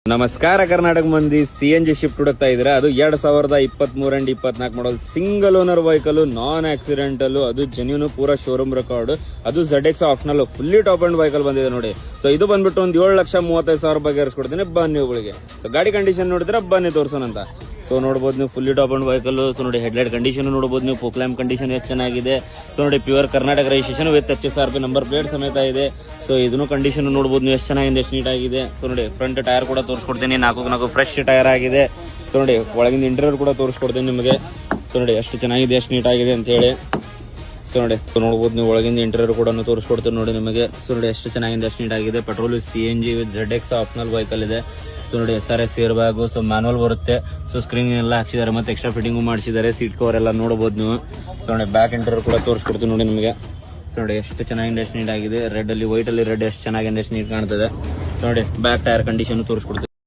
ನಮಸ್ಕಾರ ಕರ್ನಾಟಕ ಮಂದಿ. CNG shift ಹುಡುಕ್ತಾ ಇದ್ರೆ ಅದು 2023 and 24 model single owner vehicle, non accidental, ಅದು ಜೆನ್ಯೂನ್ ಪೂರಾ ಶೋರೂಮ್ ರೆಕಾರ್ಡ್, ಅದು ZX optional fully top and vehicle ಬಂದಿದೆ ನೋಡಿ. ಸೊ ಇದು ಬಂದ್ಬಿಟ್ಟು ಒಂದು 7,35,000 ರೂಪಾಯಿ ಏರಿಸ್ಕೊಡ್ತೀನಿ ಬನ್ನಿ ಇವುಗಳಿಗೆ. ಸೊ ಗಾಡಿ ಕಂಡೀಷನ್ ನೋಡಿದ್ರೆ ಬನ್ನಿ ತೋರ್ಸೋಣಂತ. ಸೊ ನೋಡಬಹುದು ನೀವು fully top and vehicle. So ನೋಡಿ ಹೆಡ್ಲೈಟ್ ಕಂಡೀಷನ್ ನೋಡಬಹುದು ನೀವು, ಪೋಕ್ಲಾಮ್ ಕಂಡೀಷನ್ ಎಷ್ಟು ಚೆನ್ನಾಗಿದೆ. ಸೊ ನೋಡಿ pure Karnataka registration with HSRP number plate ಸಮೇತ ಇದೆ. ಸೊ ಇದನ್ನು ಕಂಡೀಷನ್ ನೋಡಬಹುದು ನೀವು ಎಷ್ಟು ಚೆನ್ನಾಗಿದೆ, ಎಷ್ಟು ನೀಟ್ ಆಗಿದೆ. ಸೊ ನೋಡಿ ಫ್ರಂಟ್ ಟೈರ್ ಕೂಡ ತೋರಿಸ್ಕೊಡ್ತೀನಿ, 4 ಫ್ರೆಶ್ ಟೈರ್ ಆಗಿದೆ. ಸೊ ನೋಡಿ ಒಳಗಿನ ಇಂಟೀರಿಯರ್ ಕೂಡ ತೋರಿಸ್ಕೊಡ್ತೀನಿ ನಿಮಗೆ. ಸೊ ನೋಡಿ ಎಷ್ಟು ಚೆನ್ನಾಗಿದೆ, ಎಷ್ಟು ನೀಟ್ ಆಗಿದೆ ಅಂತ ಹೇಳಿ. ಸೊ ನೋಡಿ ನೋಡಬಹುದು ನೀವು ಒಳಗಿಂದ ಇಂಟೀರಿಯರ್ ಕೂಡ ತೋರಿಸ್ಕೊಡ್ತೀನಿ ನೋಡಿ ನಿಮಗೆ. ಸೊ ನೋಡಿ ಎಷ್ಟು ಚೆನ್ನಾಗಿದೆ, ಎಷ್ಟು ನೀಟ್ ಆಗಿದೆ. Petrol CNG with ZX optional vehicle ಇದೆ. ಸೊ ನೋಡಿ SRS air bag, so manual ಬರುತ್ತೆ. ಸೊ ಸ್ಕ್ರೀನ್ ಎಲ್ಲ ಹಾಕ್ಸಿದ್ದಾರೆ, ಮತ್ತೆ ಎಕ್ಸ್ಟ್ರಾ ಫಿಟ್ಟಿಂಗು ಮಾಡಿಸಿದ್ದಾರೆ. ಸೀಟ್ ಕವರ್ ಎಲ್ಲ ನೋಡಬಹುದು ನೀವು. ಸೊ ನೋಡಿ ಬ್ಯಾಕ್ ಇಂಟೀರಿಯರ್ ಕೂಡ ತೋರಿಸ್ಕೊಡ್ತೀನಿ ನೋಡಿ ನಿಮಗೆ. ಸೊ ನೋಡಿ ಎಷ್ಟು ಚೆನ್ನಾಗಿದೆ, ಎಷ್ಟು ನೀಟ್ ಆಗಿದೆ. ರೆಡ್ ಅಲ್ಲಿ ವೈಟ್ ಅಲ್ಲಿ ರೆಡ್ ಎಷ್ಟು ಚೆನ್ನಾಗಿದೆ, ಎಷ್ಟು ನೀಟ್ ಕಾಣ್ತದೆ. ಸೊ ನೋಡಿ ಬ್ಯಾಕ್ ಟೈರ್ ಕಂಡೀಷನ್ ತೋರಿಸ್ಕೊಡ್ತೀನಿ.